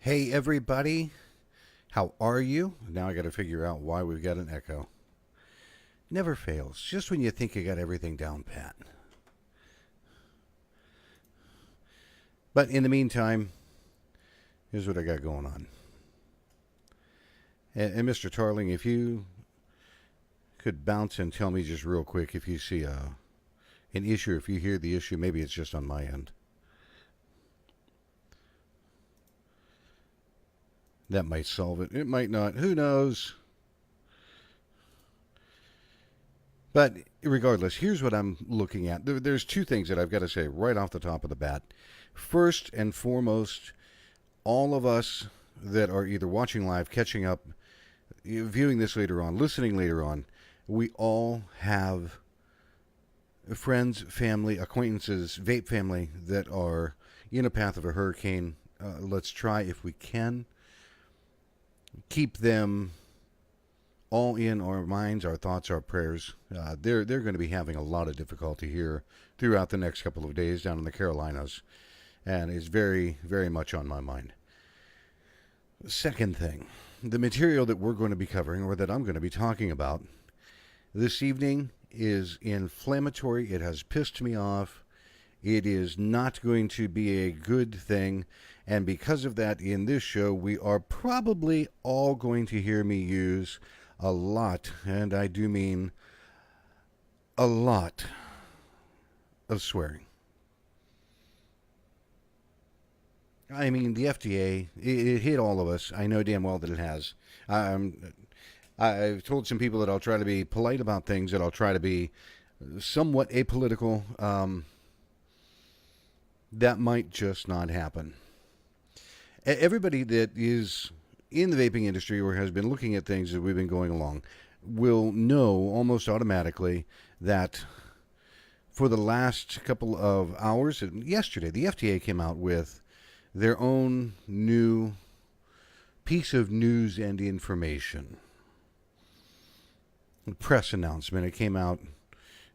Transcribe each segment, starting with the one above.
Hey everybody, how are you? Now I got to figure out why we've got an echo. Never fails, just when you think you got everything down pat. But in the meantime, here's what I got going on. And Mr. Tarling, if you could bounce and tell me just real quick if you see an issue, if you hear the issue, maybe it's just on my end. That might solve it. It might not. Who knows? But regardless, here's what I'm looking at. There's two things that I've got to say right off the top of the bat. First and foremost, all of us that are either watching live, catching up, viewing this later on, listening later on, we all have friends, family, acquaintances, vape family that are in a path of a hurricane. Let's try, if we can, keep them all in our minds, our thoughts, our prayers. They're going to be having a lot of difficulty here throughout the next couple of days down in the Carolinas, and is very, very much on my mind. Second thing, the material that we're going to be covering, or that I'm going to be talking about this evening, is inflammatory. It has pissed me off. It is not going to be a good thing. And because of that, in this show, we are probably all going to hear me use a lot, and I do mean a lot, of swearing. I mean, the FDA, it hit all of us. I know damn well that it has. I've told some people that I'll try to be polite about things, that I'll try to be somewhat apolitical. That might just not happen. Everybody that is in the vaping industry or has been looking at things as we've been going along will know almost automatically that for the last couple of hours, yesterday, the FDA came out with their own new piece of news and information. A press announcement. It came out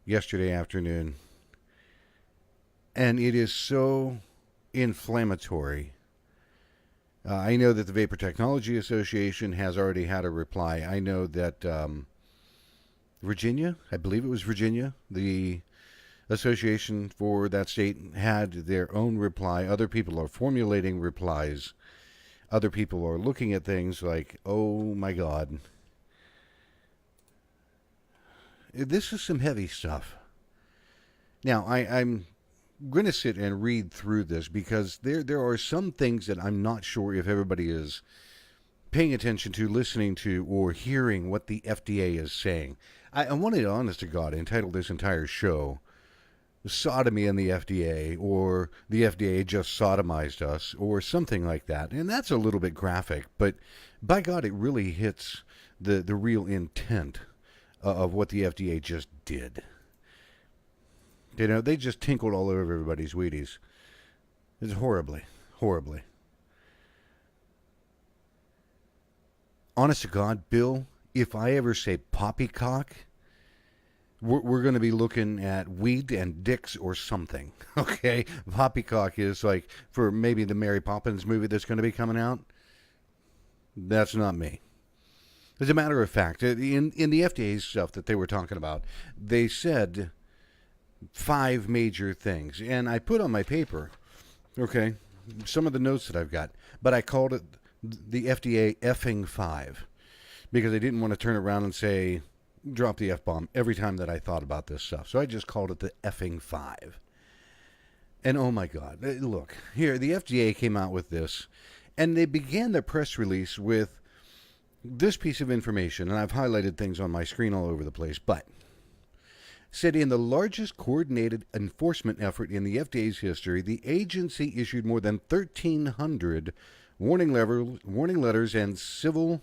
yesterday afternoon. And it is so inflammatory. I know that the Vapor Technology Association has already had a reply. I know that Virginia, I believe it was Virginia, the association for that state had their own reply. Other people are formulating replies. Other people are looking at things like, oh my God. This is some heavy stuff. Now, I'm going to sit and read through this because there are some things that I'm not sure if everybody is paying attention to, listening to, or hearing what the FDA is saying. I wanted, honest to God, entitle this entire show Sodomy in the FDA, or the FDA just sodomized us, or something like that. And that's a little bit graphic, but by God, it really hits the real intent of what the FDA just did. You know, they just tinkled all over everybody's Wheaties. It's horribly, horribly. Honest to God, Bill, if I ever say poppycock, we're going to be looking at weed and dicks or something, okay? Poppycock is like, for maybe the Mary Poppins movie that's going to be coming out. That's not me. As a matter of fact, in the FDA stuff that they were talking about, they said 5 major things. And I put on my paper, okay, some of the notes that I've got, but I called it the FDA effing 5 because I didn't want to turn around and say, drop the F-bomb every time that I thought about this stuff. So I just called it the effing 5. And oh my God, look, here, the FDA came out with this, and they began their press release with this piece of information, and I've highlighted things on my screen all over the place, but said in the largest coordinated enforcement effort in the FDA's history, the agency issued more than 1,300 warning letters and civil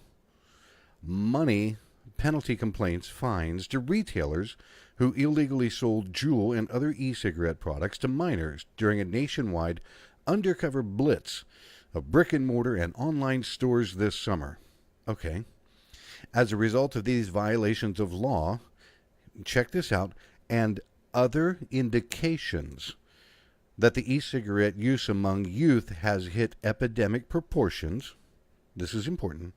money penalty complaints, fines to retailers who illegally sold Juul and other e-cigarette products to minors during a nationwide undercover blitz of brick and mortar and online stores this summer. Okay. As a result of these violations of law, check this out, and other indications that the e-cigarette use among youth has hit epidemic proportions. This is important.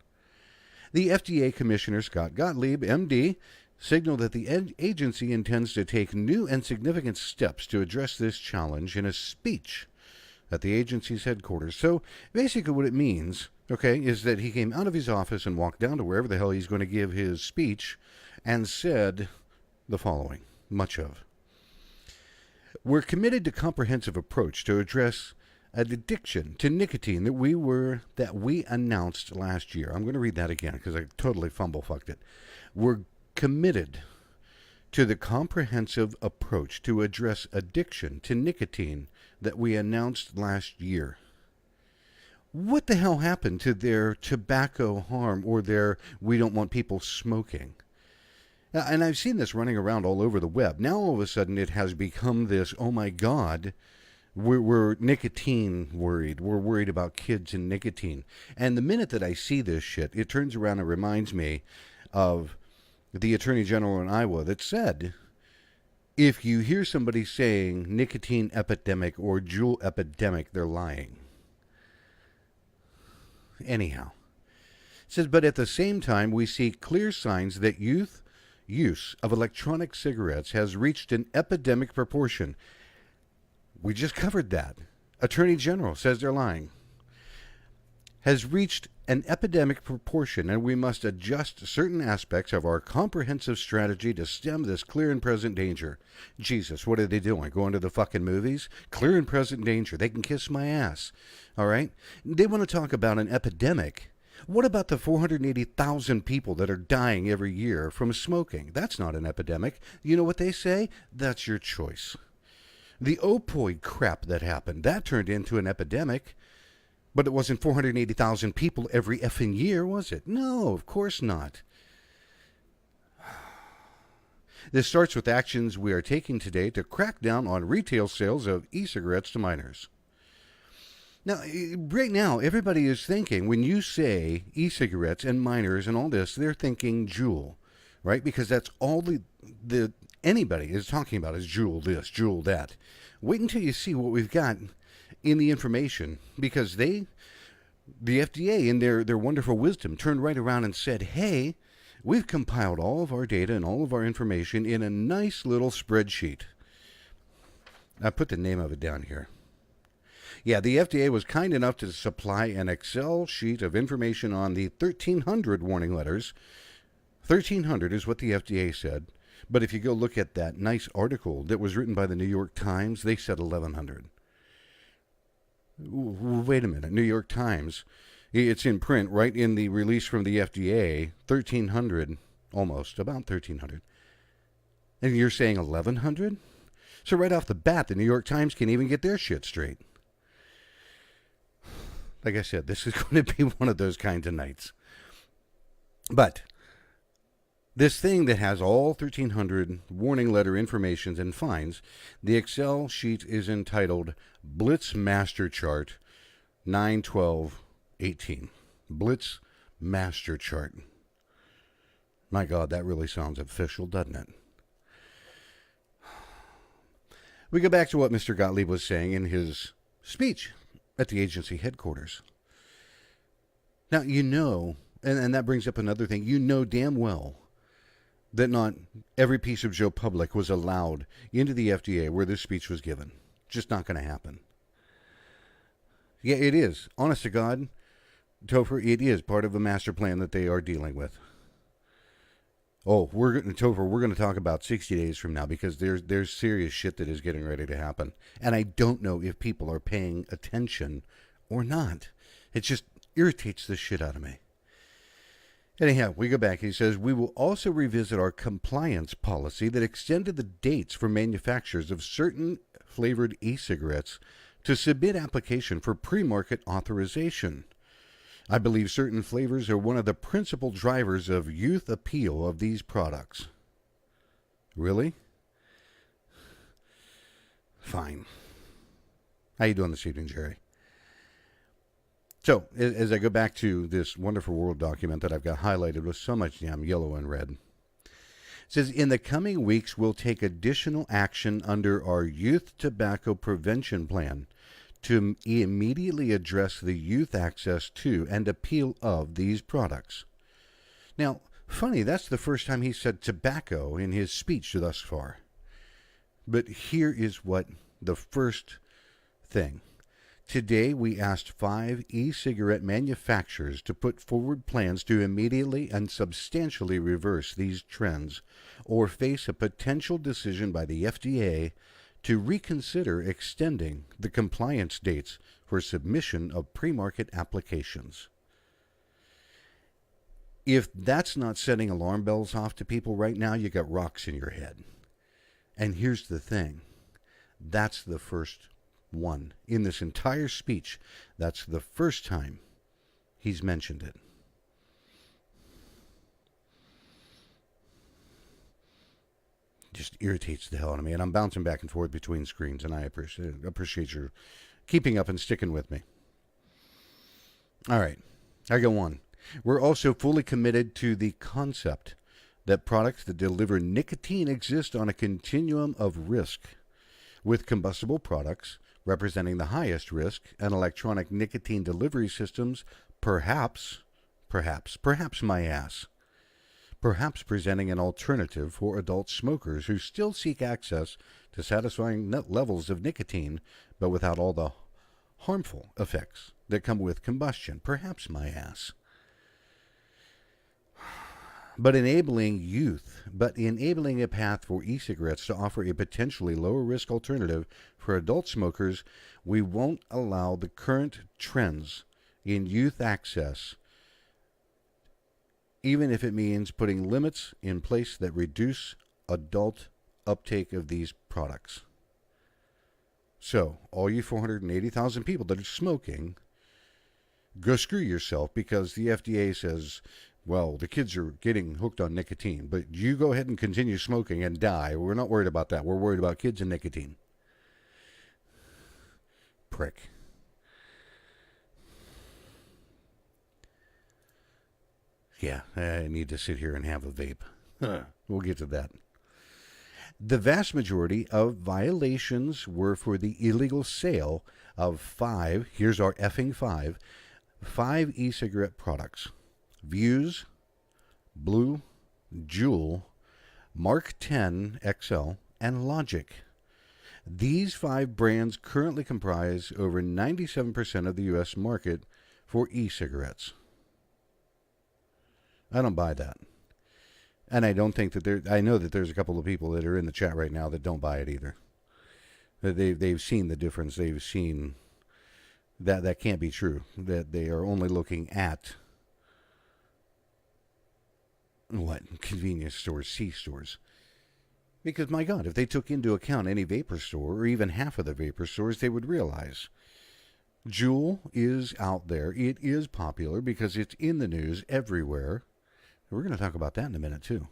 The FDA Commissioner Scott Gottlieb, MD, signaled that the agency intends to take new and significant steps to address this challenge in a speech at the agency's headquarters. So basically what it means, okay, is that he came out of his office and walked down to wherever the hell he's going to give his speech and said the following, much of. We're committed to comprehensive approach to address an addiction to nicotine that we announced last year. I'm going to read that again because I totally fucked it. We're committed to the comprehensive approach to address addiction to nicotine that we announced last year. What the hell happened to their tobacco harm or their we don't want people smoking? And I've seen this running around all over the web. Now all of a sudden it has become this, oh my God, we're nicotine worried. We're worried about kids and nicotine. And the minute that I see this shit, it turns around and reminds me of the Attorney General in Iowa that said, if you hear somebody saying nicotine epidemic or Juul epidemic, they're lying. Anyhow, it says, but at the same time, we see clear signs that youth use of electronic cigarettes has reached an epidemic proportion. We just covered that. Attorney General says they're lying. Has reached an epidemic proportion, and we must adjust certain aspects of our comprehensive strategy to stem this clear and present danger. Jesus, what are they doing? Going to the fucking movies? Clear and present danger. They can kiss my ass. All right? They want to talk about an epidemic. What about the 480,000 people that are dying every year from smoking? That's not an epidemic. You know what they say? That's your choice. The opioid crap that happened, that turned into an epidemic. But it wasn't 480,000 people every effing year, was it? No, of course not. This starts with actions we are taking today to crack down on retail sales of e-cigarettes to minors. Now, right now, everybody is thinking, when you say e-cigarettes and minors and all this, they're thinking Juul, right? Because that's all the anybody is talking about is Juul this, Juul that. Wait until you see what we've got in the information, because the FDA, in their wonderful wisdom, turned right around and said, hey, we've compiled all of our data and all of our information in a nice little spreadsheet. I put the name of it down here. Yeah, the FDA was kind enough to supply an Excel sheet of information on the 1,300 warning letters. 1,300 is what the FDA said. But if you go look at that nice article that was written by the New York Times, they said 1,100. Wait a minute. New York Times, it's in print right in the release from the FDA, 1,300, almost, about 1,300. And you're saying 1,100? So right off the bat, the New York Times can't even get their shit straight. Like I said, this is going to be one of those kinds of nights. But this thing that has all 1,300 warning letter informations and fines, the Excel sheet is entitled Blitz Master Chart 9/12/18. Blitz Master Chart. My God, that really sounds official, doesn't it? We go back to what Mr. Gottlieb was saying in his speech at the agency headquarters. Now, you know, and that brings up another thing, you know damn well that not every piece of Joe Public was allowed into the FDA where this speech was given. Just not going to happen. Yeah, it is. Honest to God, Topher, it is part of a master plan that they are dealing with. Oh, Topher, we're going to talk about 60 days from now because there's serious shit that is getting ready to happen. And I don't know if people are paying attention or not. It just irritates the shit out of me. Anyhow, we go back. He says, we will also revisit our compliance policy that extended the dates for manufacturers of certain flavored e-cigarettes to submit application for pre-market authorization. I believe certain flavors are one of the principal drivers of youth appeal of these products. Really? Fine. How you doing this evening, Jerry? So, as I go back to this wonderful Word document that I've got highlighted with so much damn yellow and red, says, in the coming weeks, we'll take additional action under our Youth Tobacco Prevention Plan to immediately address the youth access to and appeal of these products. Now, funny, that's the first time he said tobacco in his speech thus far. But here is what the first thing. Today, we asked 5 e-cigarette manufacturers to put forward plans to immediately and substantially reverse these trends or face a potential decision by the FDA to reconsider extending the compliance dates for submission of pre-market applications. If that's not setting alarm bells off to people right now, you got rocks in your head. And here's the thing. That's the first one. In this entire speech, that's the first time he's mentioned it. Just irritates the hell out of me. And I'm bouncing back and forth between screens, and I appreciate your keeping up and sticking with me. All right. I go on. We're also fully committed to the concept that products that deliver nicotine exist on a continuum of risk, with combustible products representing the highest risk and electronic nicotine delivery systems perhaps my ass, perhaps presenting an alternative for adult smokers who still seek access to satisfying levels of nicotine, but without all the harmful effects that come with combustion. Perhaps my ass. But enabling a path for e-cigarettes to offer a potentially lower risk alternative for adult smokers, we won't allow the current trends in youth access, even if it means putting limits in place that reduce adult uptake of these products. So, all you 480,000 people that are smoking, go screw yourself, because the FDA says, well, the kids are getting hooked on nicotine, but you go ahead and continue smoking and die. We're not worried about that. We're worried about kids and nicotine. Prick. Yeah, I need to sit here and have a vape. We'll get to that. The vast majority of violations were for the illegal sale of 5, here's our effing 5 e-cigarette products. Views, Blue, Juul, Mark 10 XL, and Logic. These 5 brands currently comprise over 97% of the U.S. market for e-cigarettes. I don't buy that. And I don't think that I know that there's a couple of people that are in the chat right now that don't buy it either. They've seen the difference. They've seen that can't be true. That they are only looking at convenience stores, C-stores. Because, my God, if they took into account any vapor store, or even half of the vapor stores, they would realize Juul is out there. It is popular because it's in the news everywhere. We're going to talk about that in a minute, too.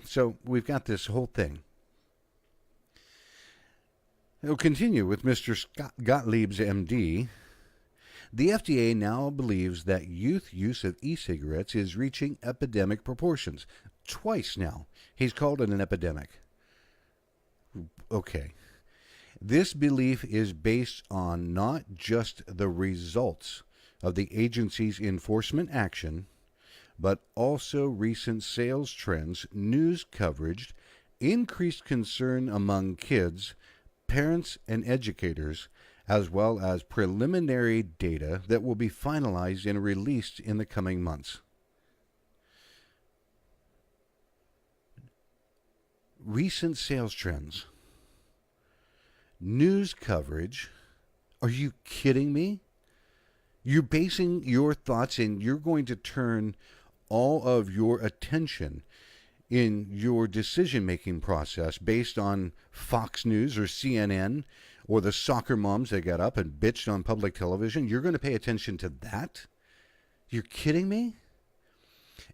So we've got this whole thing. We'll continue with Mr. Scott Gottlieb's MD. The FDA now believes that youth use of e-cigarettes is reaching epidemic proportions. Twice now, he's called it an epidemic. Okay. This belief is based on not just the results of the agency's enforcement action, but also recent sales trends, news coverage, increased concern among kids, parents, and educators, as well as preliminary data that will be finalized and released in the coming months. Recent sales trends. News coverage. Are you kidding me? You're basing your thoughts and you're going to turn all of your attention in your decision-making process based on Fox News or CNN or the soccer moms that got up and bitched on public television. You're going to pay attention to that? You're kidding me?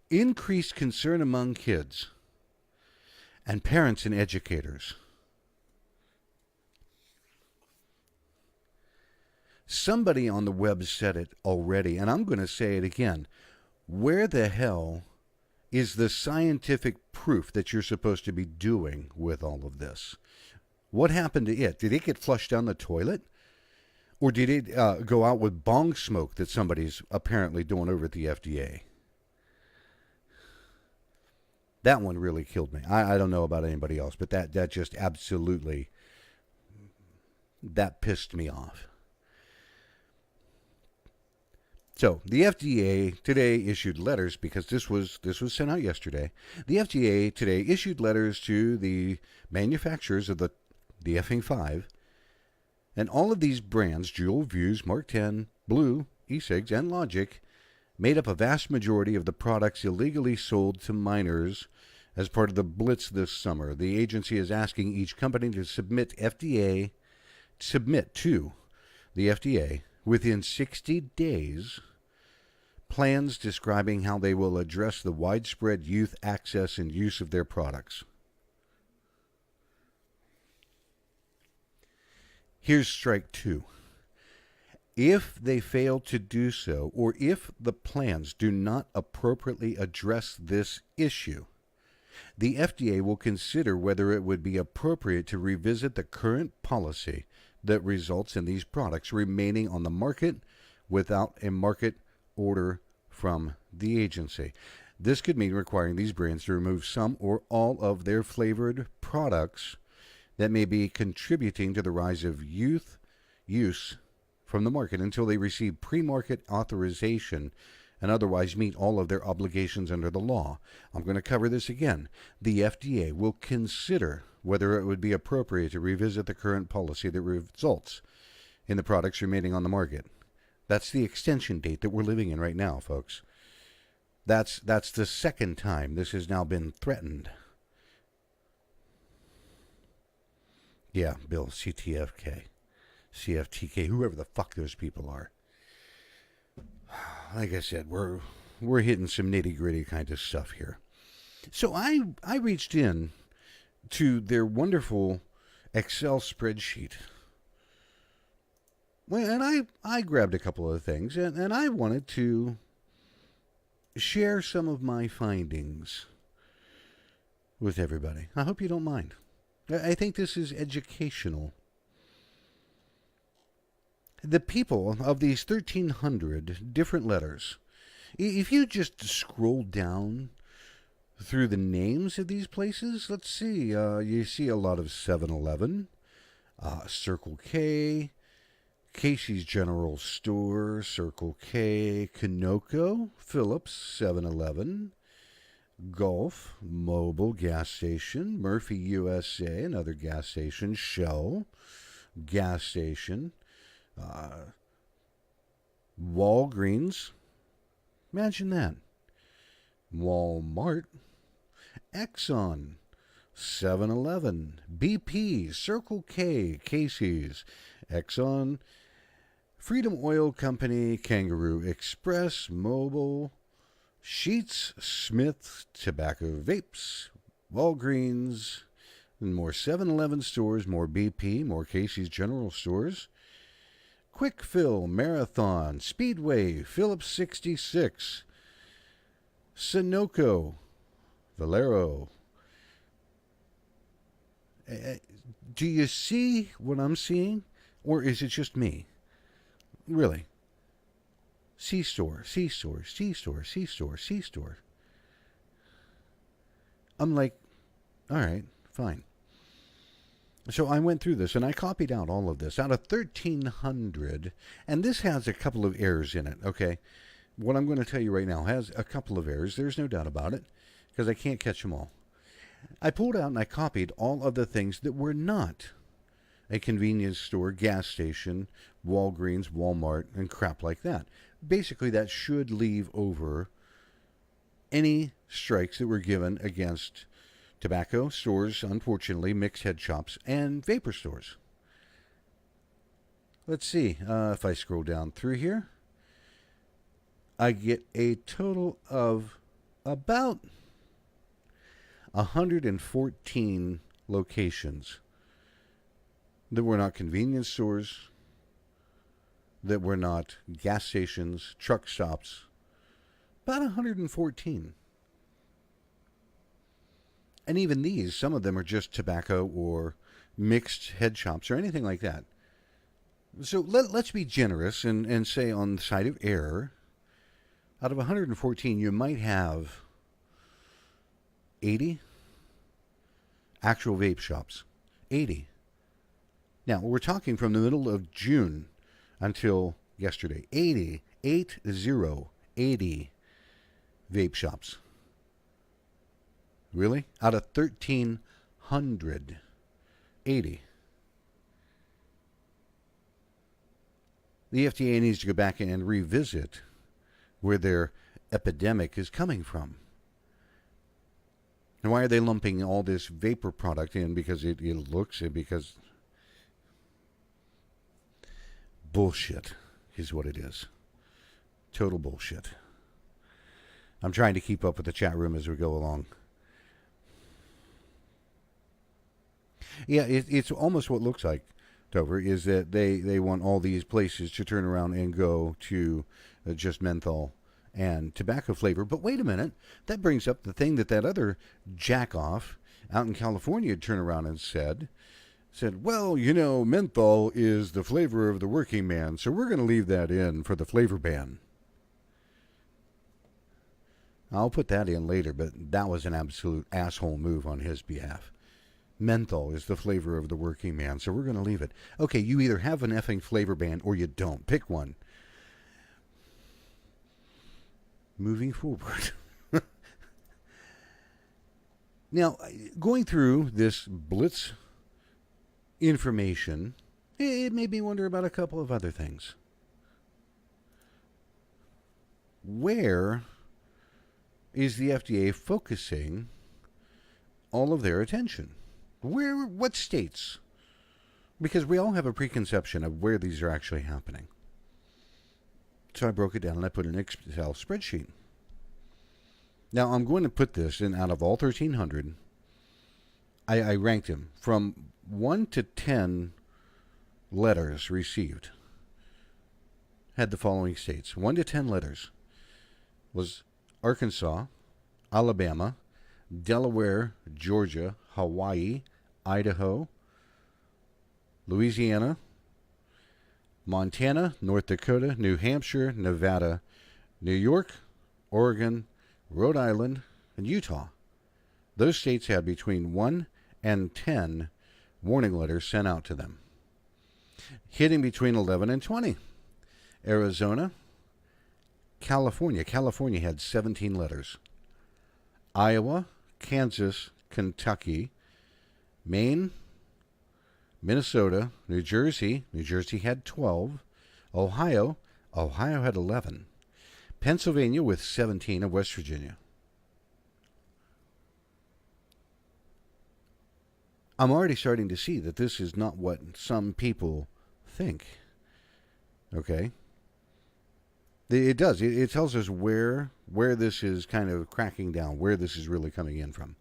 Increased concern among kids and parents and educators. Somebody on the web said it already, and I'm going to say it again. Where the hell is the scientific proof that you're supposed to be doing with all of this. What happened to it? Did it get flushed down the toilet? Or did it go out with bong smoke that somebody's apparently doing over at the FDA? That one really killed me. I don't know about anybody else, but that just absolutely, that pissed me off. So the FDA today issued letters, because this was sent out yesterday. The FDA today issued letters to the manufacturers of the effing 5, and all of these brands, Juul, Vuse, Mark 10, Blue, e-cigs, and Logic, made up a vast majority of the products illegally sold to minors as part of the blitz this summer. The agency is asking each company to submit to the FDA within 60 days plans describing how they will address the widespread youth access and use of their products. Here's strike 2. If they fail to do so, or if the plans do not appropriately address this issue, the FDA will consider whether it would be appropriate to revisit the current policy that results in these products remaining on the market without a market order from the agency. This could mean requiring these brands to remove some or all of their flavored products that may be contributing to the rise of youth use from the market until they receive pre-market authorization and otherwise meet all of their obligations under the law. I'm going to cover this again. The FDA will consider whether it would be appropriate to revisit the current policy that results in the products remaining on the market. That's the extension date that we're living in right now, folks. That's the second time this has now been threatened. Yeah, Bill, CTFK, CFTK, whoever the fuck those people are. Like I said, we're hitting some nitty-gritty kind of stuff here. So I reached in to their wonderful Excel spreadsheet. Well, and I grabbed a couple of things, and I wanted to share some of my findings with everybody. I hope you don't mind. I think this is educational. The people of these 1,300 different letters, if you just scroll down through the names of these places, let's see, you see a lot of 7-Eleven, Circle K, Casey's General Store, Circle K, Conoco, Phillips, 7-Eleven, Gulf, Mobil gas station, Murphy USA, another gas station, Shell, gas station, Walgreens, imagine that, Walmart, Exxon, 7-Eleven, BP, Circle K, Casey's, Exxon, Freedom Oil Company, Kangaroo Express, Mobil, Sheets, Smith, Tobacco Vapes, Walgreens, and more 7-Eleven stores, more BP, more Casey's General Stores, Quick Fill, Marathon, Speedway, Phillips 66, Sunoco, Valero. Do you see what I'm seeing? Or is it just me? Really? C-store, C-store, C-store, C-store, C-store. I'm like, all right, fine. So I went through this, and I copied out all of this out of 1,300, and this has a couple of errors in it, okay? What I'm going to tell you right now has a couple of errors. There's no doubt about it, because I can't catch them all. I pulled out and I copied all of the things that were not a convenience store, gas station, Walgreens, Walmart, and crap like that. Basically, that should leave over any strikes that were given against tobacco stores, unfortunately, mixed head shops, and vapor stores. Let's see. If I scroll down through here, I get a total of about 114 locations that were not convenience stores, that were not gas stations, truck stops. About 114. And even these, some of them are just tobacco or mixed head chops or anything like that. So let's be generous and say on the side of error, out of 114, you might have 80 actual vape shops. 80. Now, we're talking from the middle of June until yesterday. 80 vape shops. Really? Out of 1,300. 80. The FDA needs to go back and revisit where their epidemic is coming from. And why are they lumping all this vapor product in? Because it looks it, because bullshit is what it is. Total bullshit. I'm trying to keep up with the chat room as we go along. Yeah, it's almost what it looks like, Dover, is that they want all these places to turn around and go to just menthol and tobacco flavor. But wait a minute, that brings up the thing that other jack-off out in California had turned around and said, well, menthol is the flavor of the working man, so we're going to leave that in for the flavor ban. I'll put that in later, but that was an absolute asshole move on his behalf. Menthol is the flavor of the working man, so we're going to leave it. Okay, you either have an effing flavor ban or you don't. Pick one. Moving forward. Now, going through this Blitz information, it made me wonder about a couple of other things. Where is the FDA focusing all of their attention? What states? Because we all have a preconception of where these are actually happening. So I broke it down and I put an Excel spreadsheet. Now I'm going to put this in out of all 1,300. I ranked them from 1 to 10 letters received. Had the following states. 1 to 10 letters was Arkansas, Alabama, Delaware, Georgia, Hawaii, Idaho, Louisiana, Montana, North Dakota, New Hampshire, Nevada, New York, Oregon, Rhode Island, and Utah. Those states had between 1 and 10 warning letters sent out to them. Hitting between 11 and 20. Arizona, California. California had 17 letters. Iowa, Kansas, Kentucky, Maine, Minnesota, New Jersey. New Jersey had 12. Ohio had 11. Pennsylvania with 17, and West Virginia. I'm already starting to see that this is not what some people think. Okay? It does. It tells us where this is kind of cracking down, where this is really coming in from.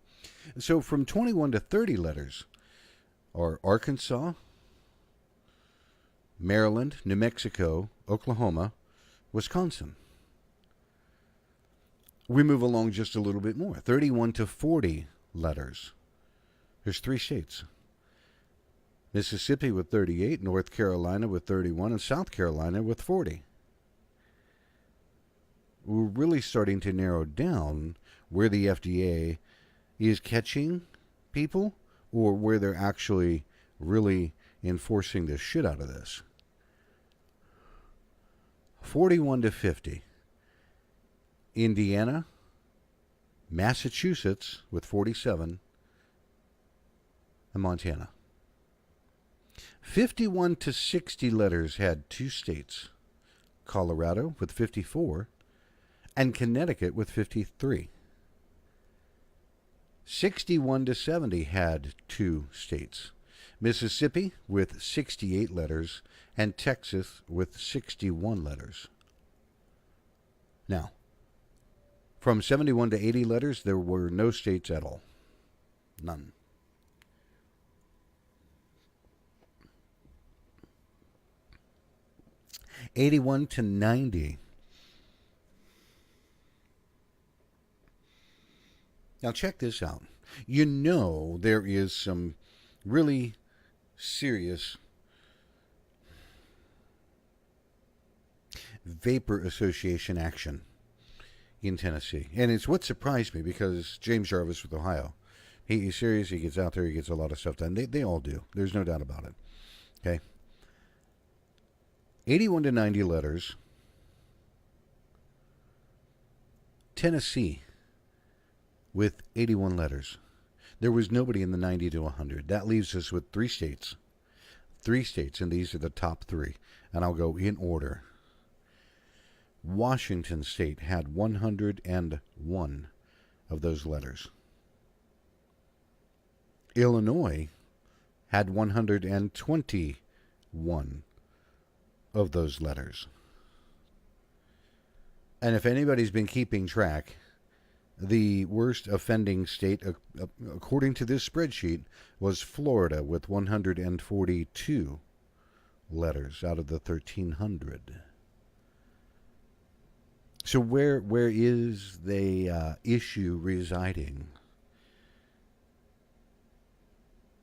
So from 21 to 30 letters are Arkansas, Maryland, New Mexico, Oklahoma, Wisconsin. We move along just a little bit more. 31 to 40 letters. There's 3 states. Mississippi with 38, North Carolina with 31, and South Carolina with 40. We're really starting to narrow down where the FDA is catching people or where they're actually really enforcing the shit out of this. 41 to 50. Indiana, Massachusetts with 47, and Montana. 51 to 60 letters had 2 states, Colorado with 54, and Connecticut with 53. 61 to 70 had 2 states, Mississippi with 68 letters, and Texas with 61 letters. Now, from 71 to 80 letters, there were no states at all. None. '81 to 90. Now, check this out. You know, there is some really serious vapor association action in Tennessee. And it's what surprised me because James Jarvis with Ohio, he's serious. He gets out there. He gets a lot of stuff done. They all do. There's no doubt about it. Okay. 81 to 90 letters. Tennessee with 81 letters. There was nobody in the 90 to 100. That leaves us with three states. Three states, and these are the top three. And I'll go in order. Washington State had 101 of those letters. Illinois had 121 of those letters. And if anybody's been keeping track, the worst offending state, according to this spreadsheet, was Florida with 142 letters out of the 1,300. So where is the issue residing?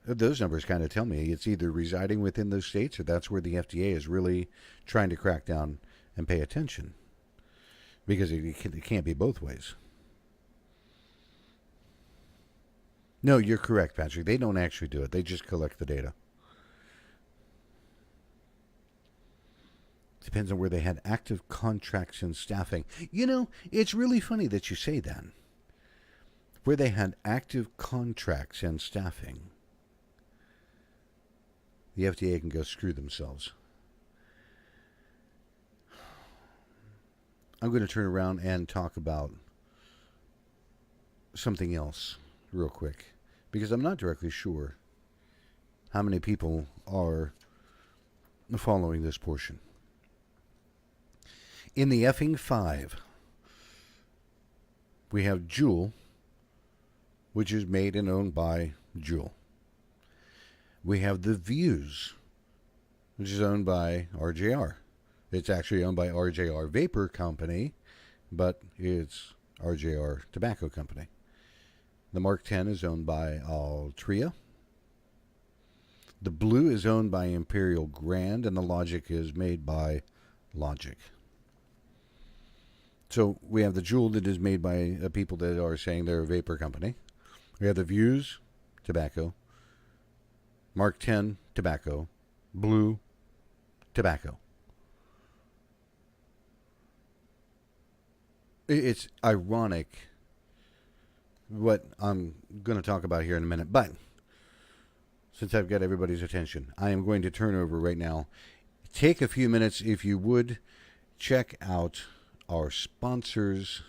Those numbers kind of tell me it's either residing within those states or that's where the FDA is really trying to crack down and pay attention. Because it can't be both ways. No, you're correct, Patrick. They don't actually do it. They just collect the data. Depends on where they had active contracts and staffing. You know, it's really funny that you say that. Where they had active contracts and staffing. The FDA can go screw themselves. I'm going to turn around and talk about something else real quick. Because I'm not directly sure how many people are following this portion. In the effing 5, we have Juul, which is made and owned by Juul. We have The Views, which is owned by RJR. It's actually owned by RJR Vapor Company, but it's RJR Tobacco Company. The Mark 10 is owned by Altria. The Blue is owned by Imperial Grand, and the Logic is made by Logic. So we have the Juul that is made by people that are saying they're a vapor company. We have the Views, tobacco. Mark 10, tobacco. Blue, tobacco. It's ironic what I'm going to talk about here in a minute, but since I've got everybody's attention, I am going to turn over right now. Take a few minutes, if you would, check out our sponsors,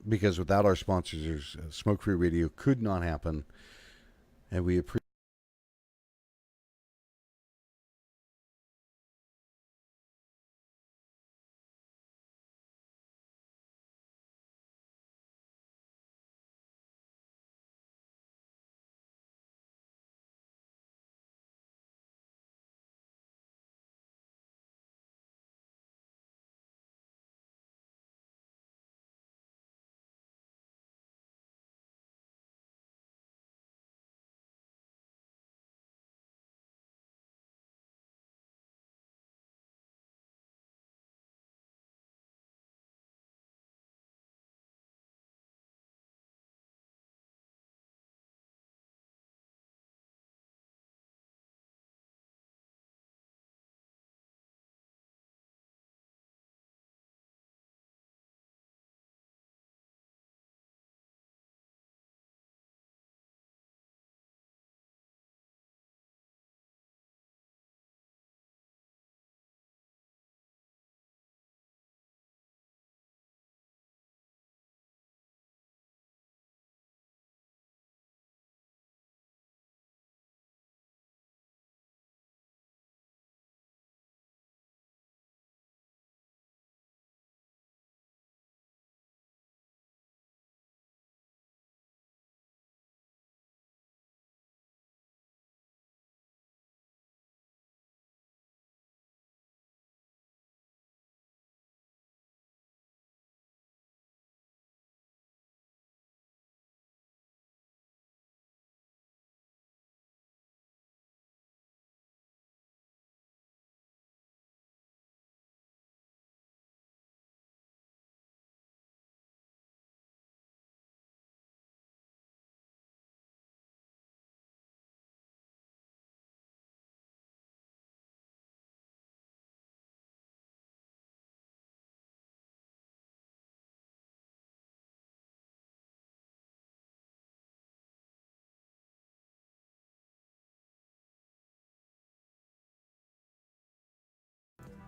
because without our sponsors, Smoke Free Radio could not happen, and we appreciate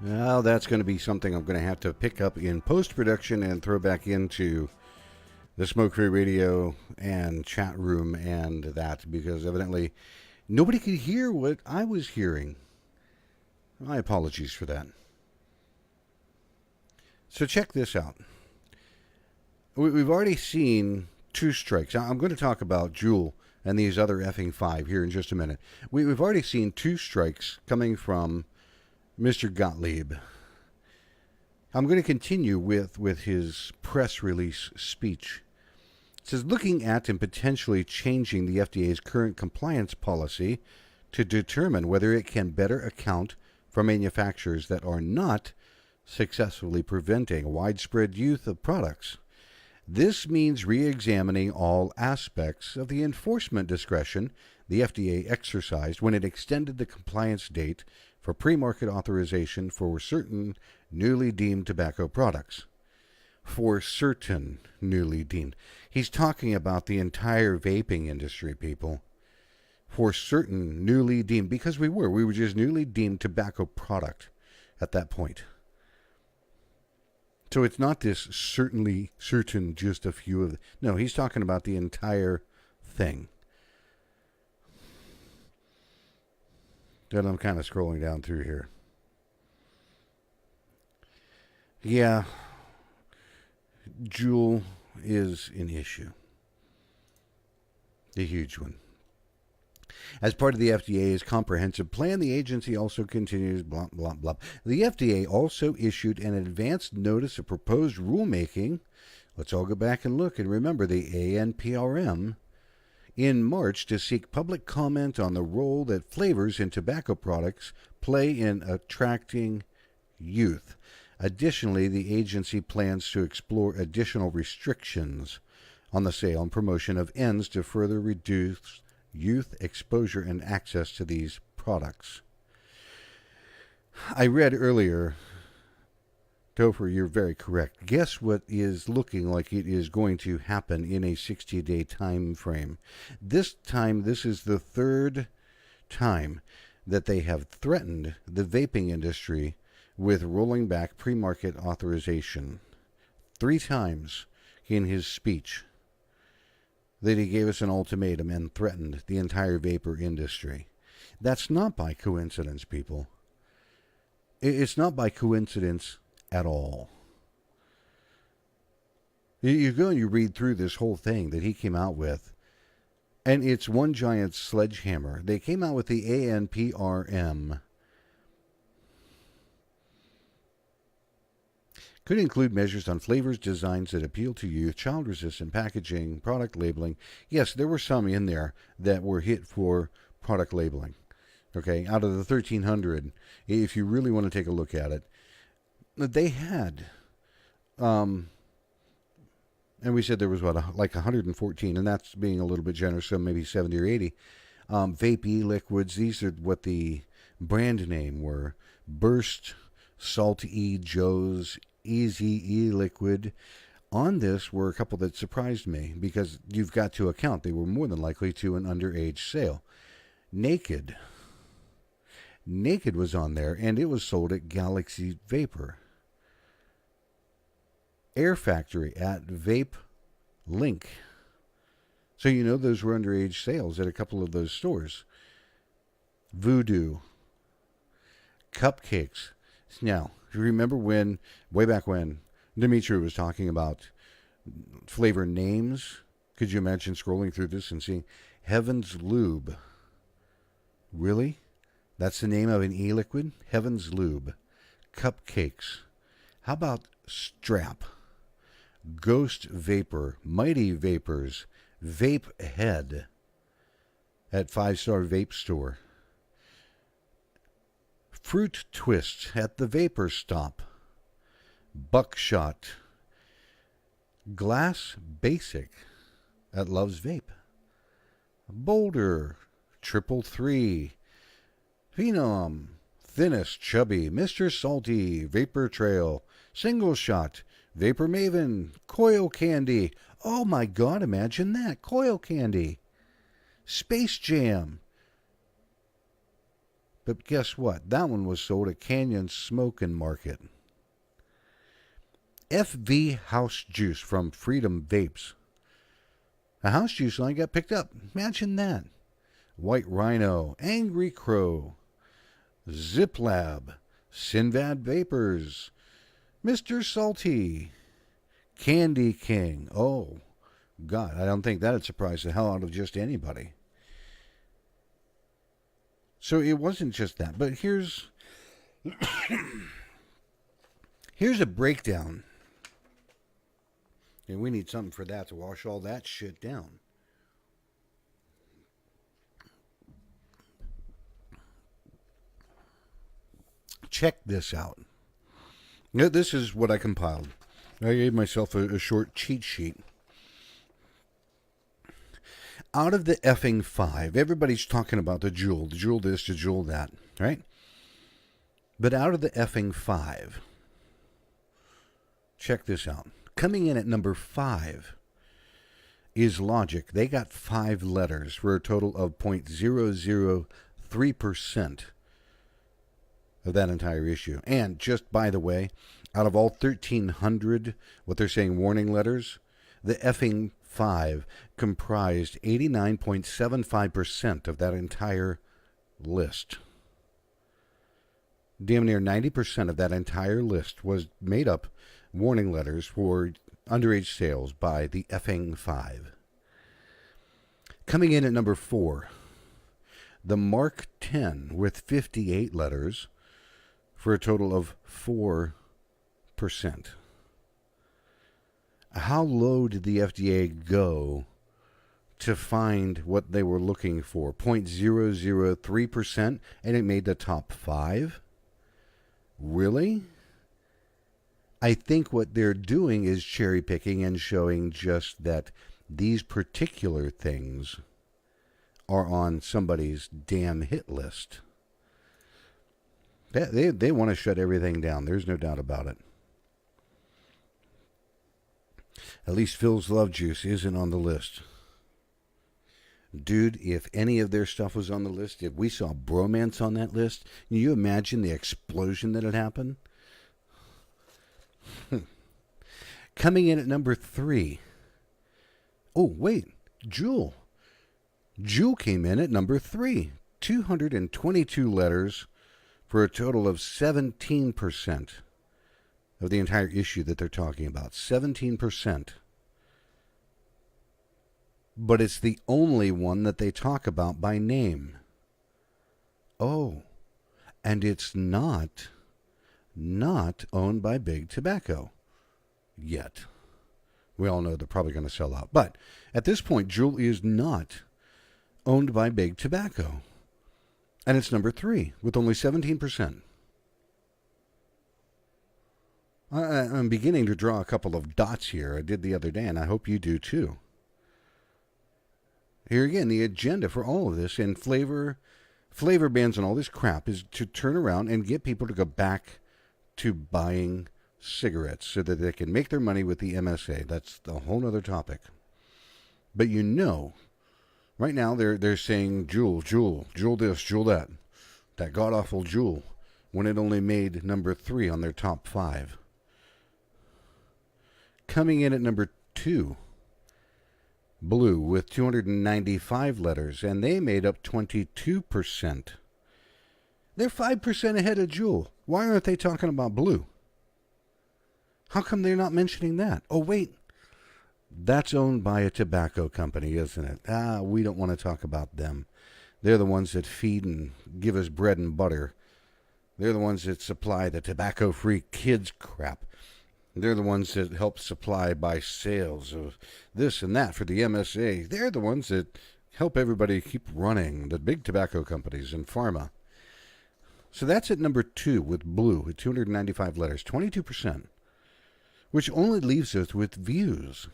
Now that's going to be something I'm going to have to pick up in post-production and throw back into the Smoke Free Radio and chat room and that, because evidently nobody could hear what I was hearing. My apologies for that. So check this out. We've already seen 2 strikes. I'm going to talk about Juul and these other effing 5 here in just a minute. We've already seen 2 strikes coming from Mr. Gottlieb. I'm going to continue with his press release speech. It says, looking at and potentially changing the FDA's current compliance policy to determine whether it can better account for manufacturers that are not successfully preventing widespread use of products. This means re-examining all aspects of the enforcement discretion the FDA exercised when it extended the compliance date for pre-market authorization for certain newly deemed tobacco products. For certain newly deemed. He's talking about the entire vaping industry, people. For certain newly deemed, because we were just newly deemed tobacco product at that point. So it's not this certain just a few of no, he's talking about the entire thing. Then I'm kind of scrolling down through here. Yeah, Juul is an issue. A huge one. As part of the FDA's comprehensive plan, the agency also continues blah, blah, blah. The FDA also issued an advanced notice of proposed rulemaking. Let's all go back and look and remember the ANPRM in March to seek public comment on the role that flavors in tobacco products play in attracting youth. Additionally, the agency plans to explore additional restrictions on the sale and promotion of ends to further reduce youth exposure and access to these products. I read earlier, Topher, you're very correct. Guess what is looking like it is going to happen in a 60-day time frame? This time, this is the 3rd time that they have threatened the vaping industry with rolling back pre-market authorization. 3 times in his speech that he gave us an ultimatum and threatened the entire vapor industry. That's not by coincidence, people. It's not by coincidence at all. You go and you read through this whole thing that he came out with, and it's one giant sledgehammer. They came out with the ANPRM. Could include measures on flavors, designs that appeal to youth, child-resistant packaging, product labeling. Yes, there were some in there that were hit for product labeling. Okay, out of the 1,300, if you really want to take a look at it, they had, and we said there was, like 114, and that's being a little bit generous, so maybe 70 or 80, vape e-liquids. These are what the brand name were. Burst, Salt E, Joe's, Easy e-liquid. On this were a couple that surprised me, because you've got to account they were more than likely to an underage sale. Naked was on there, and it was sold at Galaxy Vapor. Air Factory at Vape Link. So you know those were underage sales at a couple of those stores. Voodoo. Cupcakes. Now, you remember when, way back when, Dimitri was talking about flavor names? Could you imagine scrolling through this and seeing Heaven's Lube? Really? That's the name of an e-liquid? Heaven's Lube. Cupcakes. How about Strap? Ghost Vapor. Mighty Vapors. Vape Head. At 5-Star Vape Store. Fruit Twist at the Vapor Stop. Buckshot. Glass Basic at Love's Vape. Boulder. 333. Phenom. Thinnest Chubby. Mr. Salty. Vapor Trail. Single Shot. Vapor Maven. Coil Candy. Oh my God, imagine that. Coil Candy. Space Jam. But guess what? That one was sold at Canyon Smoke and Market. FV House Juice from Freedom Vapes. A house juice line got picked up. Imagine that. White Rhino, Angry Crow, Zip Lab, Sinvad Vapors, Mr. Salty, Candy King. Oh, God, I don't think that'd surprise the hell out of just anybody. So it wasn't just that. But here's a breakdown. And we need something for that to wash all that shit down. Check this out. This is what I compiled. I gave myself a short cheat sheet. Out of the effing 5, everybody's talking about the Juul this, the Juul that, right? But out of the effing 5, check this out. Coming in at number 5 is Logic. They got 5 letters for a total of 0.003% of that entire issue. And just by the way, out of all 1,300, what they're saying warning letters, the effing 5 comprised 89.75% of that entire list. Damn near 90% of that entire list was made up warning letters for underage sales by the effing 5. Coming in at number 4, the Mark 10 with 58 letters for a total of 4%. How low did the FDA go to find what they were looking for? 0.003%, and it made the top 5? Really? I think what they're doing is cherry picking and showing just that these particular things are on somebody's damn hit list. They want to shut everything down. There's no doubt about it. At least Phil's Love Juice isn't on the list. Dude, if any of their stuff was on the list, if we saw bromance on that list, can you imagine the explosion that had happened? Coming in at number 3. Oh, wait. Juul. Juul came in at number 3. 222 letters for a total of 17% of the entire issue that they're talking about. 17%. But it's the only one that they talk about by name. Oh, and it's not owned by Big Tobacco yet. We all know they're probably going to sell out. But at this point, Juul is not owned by Big Tobacco. And it's number 3 with only 17%. I'm beginning to draw a couple of dots here. I did the other day, and I hope you do too. Here again, the agenda for all of this and flavor bans and all this crap is to turn around and get people to go back to buying cigarettes so that they can make their money with the MSA. That's a whole other topic. But you know, right now they're saying Juul this, Juul that. That god-awful Juul, when it only made number 3 on their top 5. Coming in at number 2, Blue with 295 letters, and they made up 22%. They're 5% ahead of Juul. Why aren't they talking about Blue? How come they're not mentioning that? Oh, wait. That's owned by a tobacco company, isn't it? We don't want to talk about them. They're the ones that feed and give us bread and butter. They're the ones that supply the tobacco-free kids crap. They're the ones that help supply by sales of this and that for the MSA. They're the ones that help everybody keep running, the big tobacco companies and pharma. So that's at number 2 with Blue with 295 letters, 22%, which only leaves us with Views.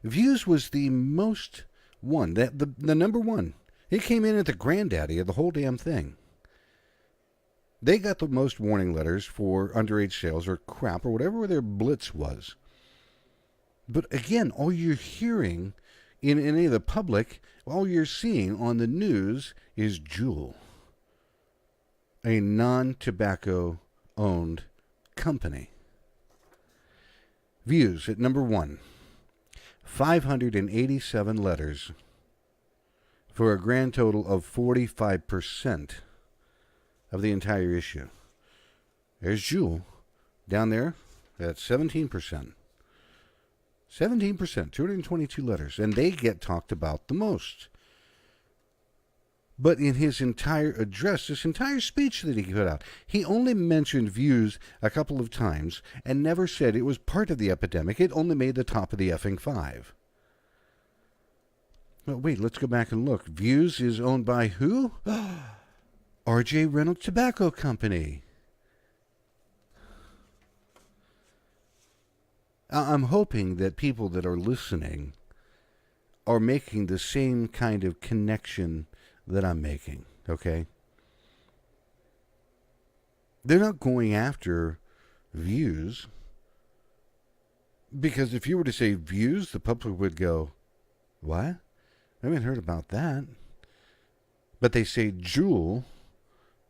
Views was the most one, the number 1. It came in at the granddaddy of the whole damn thing. They got the most warning letters for underage sales or crap or whatever their blitz was. But again, all you're hearing in any of the public, all you're seeing on the news is Juul. a non-tobacco owned company. Views at number 1. 587 letters for a grand total of 45% of the entire issue. There's Juul down there at 17%. 17%, 222 letters, and they get talked about the most. But in his entire address, this entire speech that he put out, he only mentioned views a couple of times and never said it was part of the epidemic. It only made the top of the effing 5. Well, wait, let's go back and look. Views is owned by who? R.J. Reynolds Tobacco Company. I'm hoping that people that are listening are making the same kind of connection that I'm making, okay? They're not going after views, because if you were to say views, the public would go, what? I haven't heard about that. But they say Juul,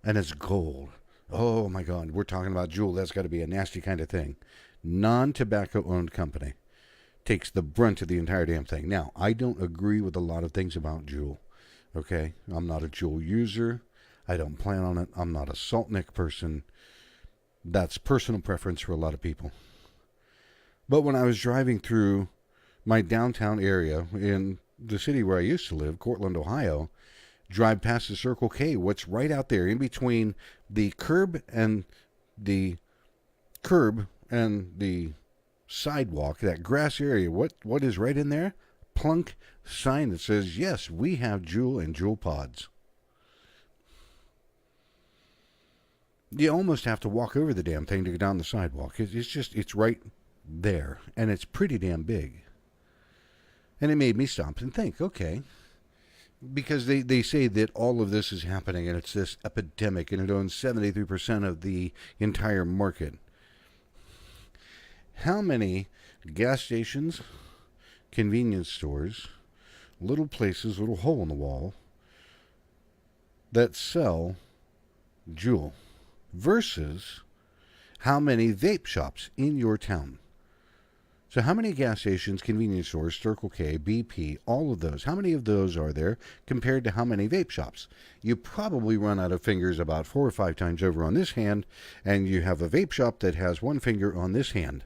and it's gold. Oh my God, we're talking about Juul. That's got to be a nasty kind of thing. Non-tobacco owned company takes the brunt of the entire damn thing. Now, I don't agree with a lot of things about Juul. Okay? I'm not a Juul user. I don't plan on it. I'm not a Saltnik person. That's personal preference for a lot of people. But when I was driving through my downtown area in the city where I used to live, Cortland, Ohio, drive past the Circle K, what's right out there in between the curb and the sidewalk, that grass area, what is right in there? Plunk sign that says, yes, we have Juul and Juul pods. You almost have to walk over the damn thing to go down the sidewalk. It's right there, and it's pretty damn big. And it made me stop and think, okay, because they say that all of this is happening, and it's this epidemic, and it owns 73% of the entire market. How many gas stations, convenience stores, little places, little hole in the wall, that sell Juul versus how many vape shops in your town? So how many gas stations, convenience stores, Circle K, BP, all of those, how many of those are there compared to how many vape shops? You probably run out of fingers about 4 or 5 times over on this hand, and you have a vape shop that has 1 finger on this hand.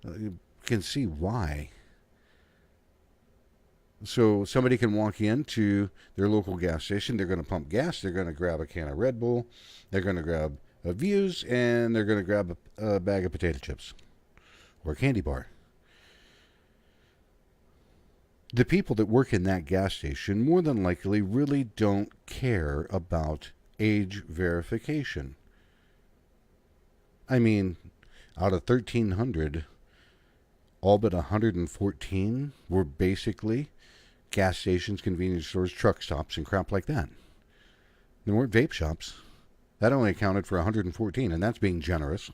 You can see why. So somebody can walk into their local gas station, they're going to pump gas, they're going to grab a can of Red Bull, they're going to grab a Views, and they're going to grab a bag of potato chips or a candy bar. The people that work in that gas station more than likely really don't care about age verification. I mean, out of 1,300, all but 114 were basically gas stations, convenience stores, truck stops, and crap like that. There weren't vape shops. That only accounted for 114, and that's being generous.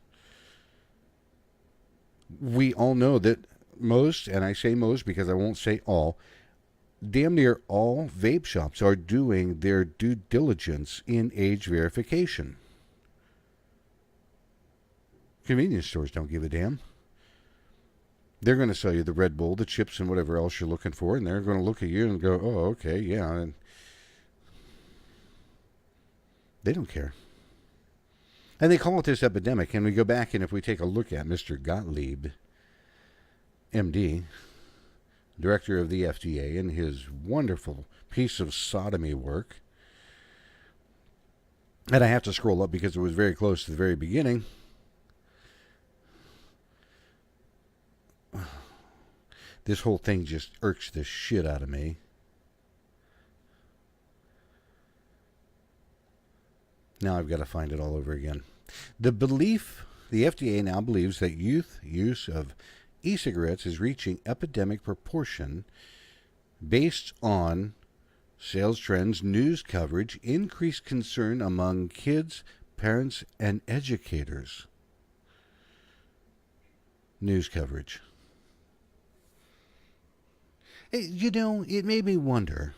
We all know that most, and I say most because I won't say all, damn near all vape shops are doing their due diligence in age verification. Convenience stores don't give a damn. They're going to sell you the Red Bull, the chips, and whatever else you're looking for, and they're going to look at you and go, oh, okay, yeah. And they don't care. And they call it this epidemic, and we go back, and if we take a look at Mr. Gottlieb, MD, director of the FDA, and his wonderful piece of sodomy work, and I have to scroll up because it was very close to the very beginning. This whole thing just irks the shit out of me. Now I've got to find it all over again. The FDA now believes that youth use of e-cigarettes is reaching epidemic proportion based on sales trends, news coverage, increased concern among kids, parents, and educators. News coverage. You know, it made me wonder.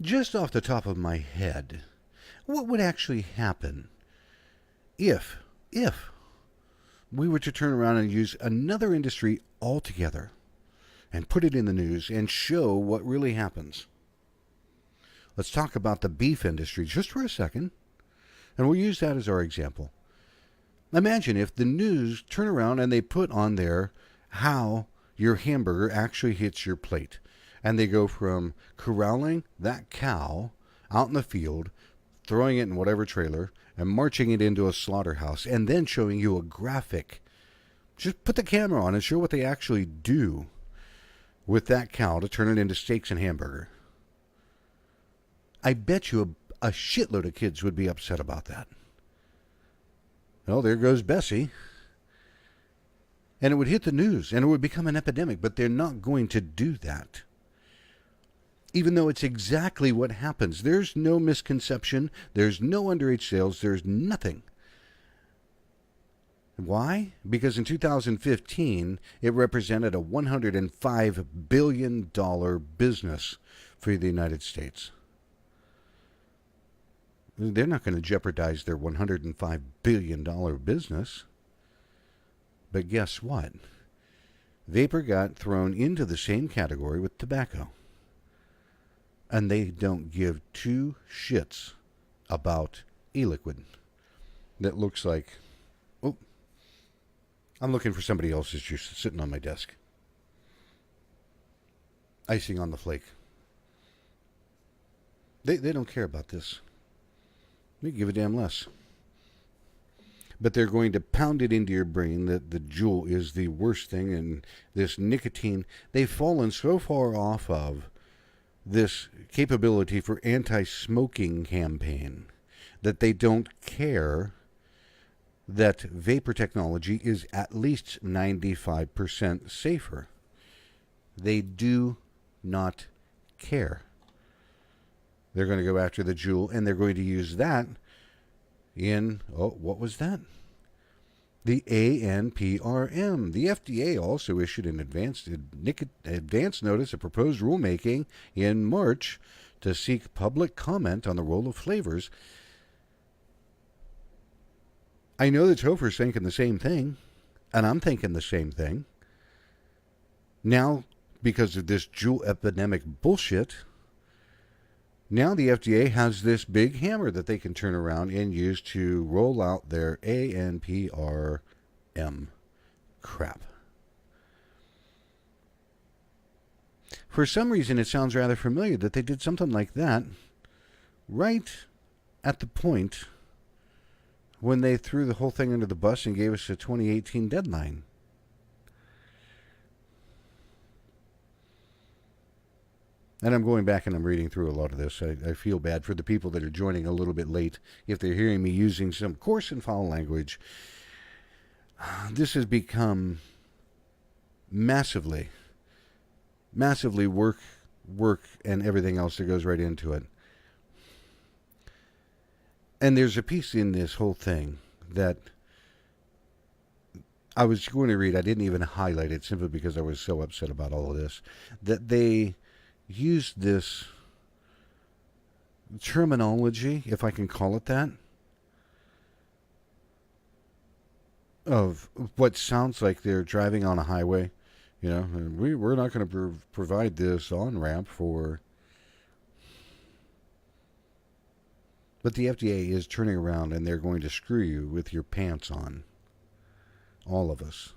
Just off the top of my head, what would actually happen if we were to turn around and use another industry altogether and put it in the news and show what really happens? Let's talk about the beef industry just for a second, and we'll use that as our example. Imagine if the news turn around and they put on there how your hamburger actually hits your plate. And they go from corralling that cow out in the field, throwing it in whatever trailer, and marching it into a slaughterhouse, and then showing you a graphic. Just put the camera on and show what they actually do with that cow to turn it into steaks and hamburger. I bet you a shitload of kids would be upset about that. Well, there goes Bessie. And it would hit the news, and it would become an epidemic, but they're not going to do that. Even though it's exactly what happens. There's no misconception. There's no underage sales. There's nothing. Why? Because in 2015, it represented a $105 billion business for the United States. They're not going to jeopardize their $105 billion business. But guess what? Vapor got thrown into the same category with tobacco. And they don't give two shits about e-liquid that looks like... Oh, I'm looking for somebody else's juice sitting on my desk. Icing on the flake. They don't care about this. They give a damn less. But they're going to pound it into your brain that the Juul is the worst thing, and this nicotine, they've fallen so far off of this capability for anti-smoking campaign that they don't care that vapor technology is at least 95% safer. They do not care. They're going to go after the Juul, and they're going to use that in, what was that? The ANPRM. The FDA also issued an advance notice of proposed rulemaking in March to seek public comment on the role of flavors. I know that Topher's thinking the same thing, and I'm thinking the same thing. Now, because of this Juul epidemic bullshit, now the FDA has this big hammer that they can turn around and use to roll out their ANPRM crap. For some reason, it sounds rather familiar that they did something like that right at the point when they threw the whole thing under the bus and gave us a 2018 deadline. And I'm going back and I'm reading through a lot of this. I feel bad for the people that are joining a little bit late if they're hearing me using some coarse and foul language. This has become massively work and everything else that goes right into it. And there's a piece in this whole thing that I was going to read. I didn't even highlight it simply because I was so upset about all of this. That they used this terminology, if I can call it that, of what sounds like they're driving on a highway. You know, we're not going to provide this on-ramp for... But the FDA is turning around and they're going to screw you with your pants on. All of us.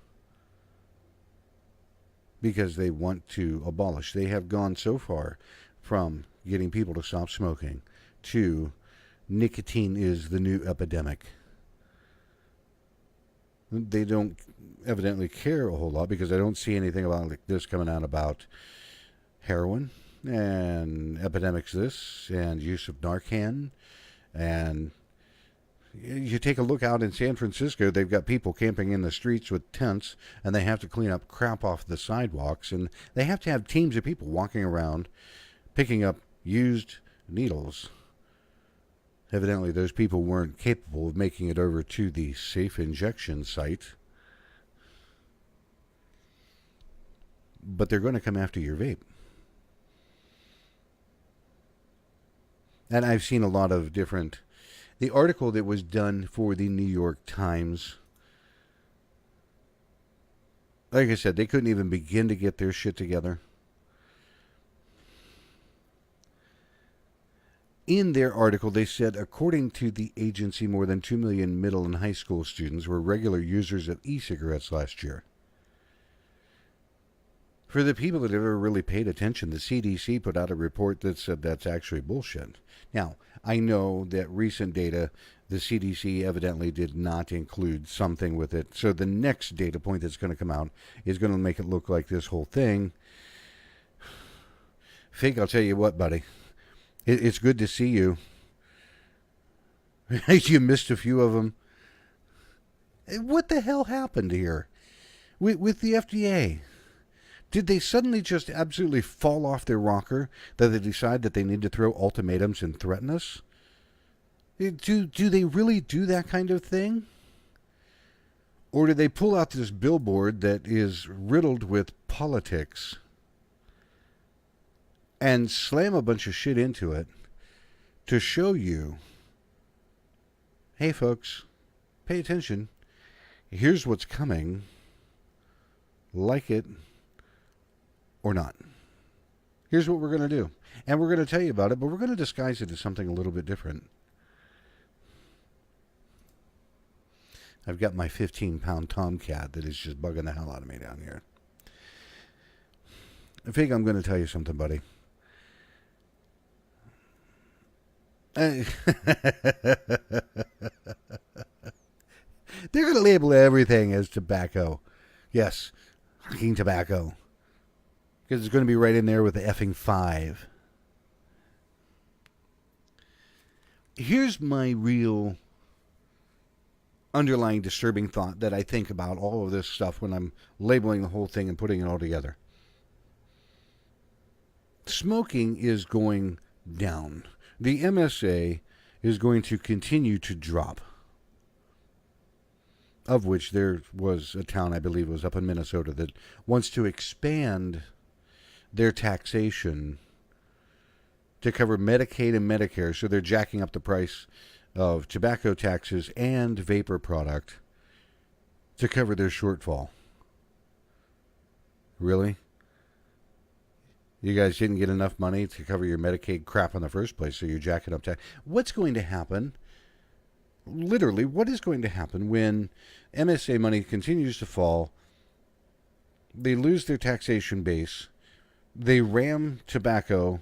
Because they want to abolish. They have gone so far from getting people to stop smoking to nicotine is the new epidemic. They don't evidently care a whole lot because I don't see anything about like this coming out about heroin and epidemics this and use of Narcan. And you take a look out in San Francisco, they've got people camping in the streets with tents, and they have to clean up crap off the sidewalks, and they have to have teams of people walking around picking up used needles. Evidently, those people weren't capable of making it over to the safe injection site. But they're going to come after your vape. And I've seen a lot of different. The article that was done for the New York Times, like I said, they couldn't even begin to get their shit together. In their article, they said, according to the agency, more than 2 million middle and high school students were regular users of e-cigarettes last year. For the people that ever really paid attention, the CDC put out a report that said that's actually bullshit. Now, I know that recent data, the CDC evidently did not include something with it. So the next data point that's going to come out is going to make it look like this whole thing. Fake, I'll tell you what, buddy. It's good to see you. You missed a few of them. What the hell happened here with the FDA? Did they suddenly just absolutely fall off their rocker that they decide that they need to throw ultimatums and threaten us? Do they really do that kind of thing? Or do they pull out this billboard that is riddled with politics and slam a bunch of shit into it to show you, hey folks, pay attention. Here's what's coming. Like it or not. Here's what we're going to do. And we're going to tell you about it, but we're going to disguise it as something a little bit different. I've got my 15-pound tomcat that is just bugging the hell out of me down here. Fig, I'm going to tell you something, buddy. They're going to label everything as tobacco. Yes, fucking tobacco. Because it's going to be right in there with the effing 5. Here's my real underlying disturbing thought that I think about all of this stuff when I'm labeling the whole thing and putting it all together. Smoking is going down. The MSA is going to continue to drop. Of which there was a town, I believe it was up in Minnesota, that wants to expand their taxation to cover Medicaid and Medicare. So they're jacking up the price of tobacco taxes and vapor product to cover their shortfall. Really? You guys didn't get enough money to cover your Medicaid crap in the first place, so you're jacking up tax. What's going to happen? Literally, what is going to happen when MSA money continues to fall? They lose their taxation base. They ram tobacco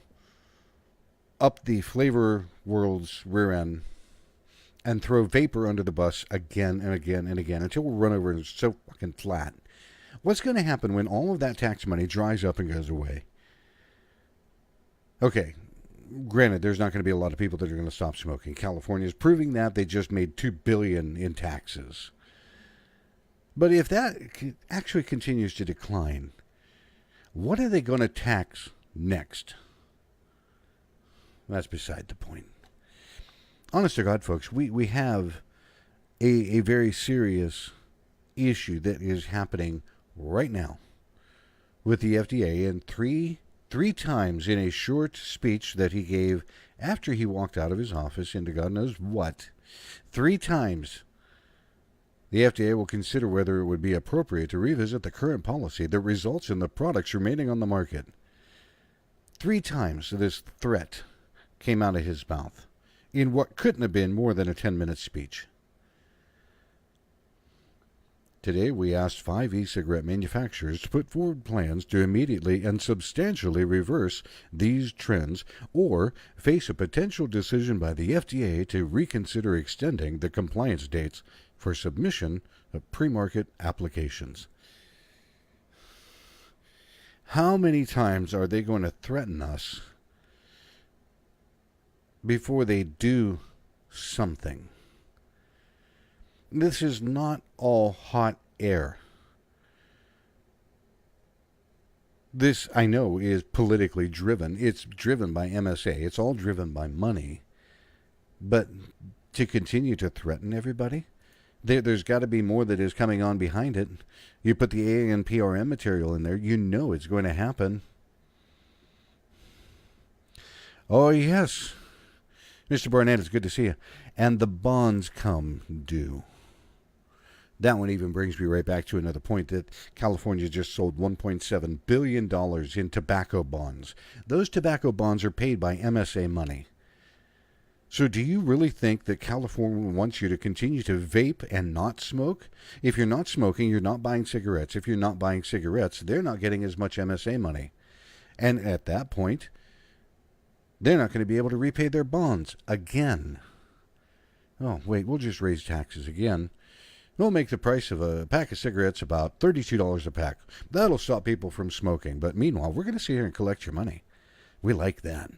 up the flavor world's rear end and throw vapor under the bus again and again and again until we're run over and it's so fucking flat. What's going to happen when all of that tax money dries up and goes away? Okay, granted, there's not going to be a lot of people that are going to stop smoking. California is proving that. They just made $2 billion in taxes. But if that actually continues to decline, what are they going to tax next? That's beside the point. Honest to God, folks, we have a very serious issue that is happening right now with the FDA, and three times in a short speech that he gave after he walked out of his office into God knows what, 3 times the FDA will consider whether it would be appropriate to revisit the current policy that results in the products remaining on the market. 3 times this threat came out of his mouth in what couldn't have been more than a 10-minute speech. Today, we asked 5 e-cigarette manufacturers to put forward plans to immediately and substantially reverse these trends or face a potential decision by the FDA to reconsider extending the compliance dates for submission of pre-market applications. How many times are they going to threaten us before they do something? This is not all hot air. This, I know, is politically driven. It's driven by MSA. It's all driven by money. But to continue to threaten everybody, there's got to be more that is coming on behind it. You put the ANPRM material in there, you know it's going to happen. Oh, yes. Mr. Barnett, it's good to see you. And the bonds come due. That one even brings me right back to another point that California just sold $1.7 billion in tobacco bonds. Those tobacco bonds are paid by MSA money. So do you really think that California wants you to continue to vape and not smoke? If you're not smoking, you're not buying cigarettes. If you're not buying cigarettes, they're not getting as much MSA money. And at that point, they're not going to be able to repay their bonds again. Oh, wait, we'll just raise taxes again. We'll make the price of a pack of cigarettes about $32 a pack. That'll stop people from smoking. But meanwhile, we're going to sit here and collect your money. We like that.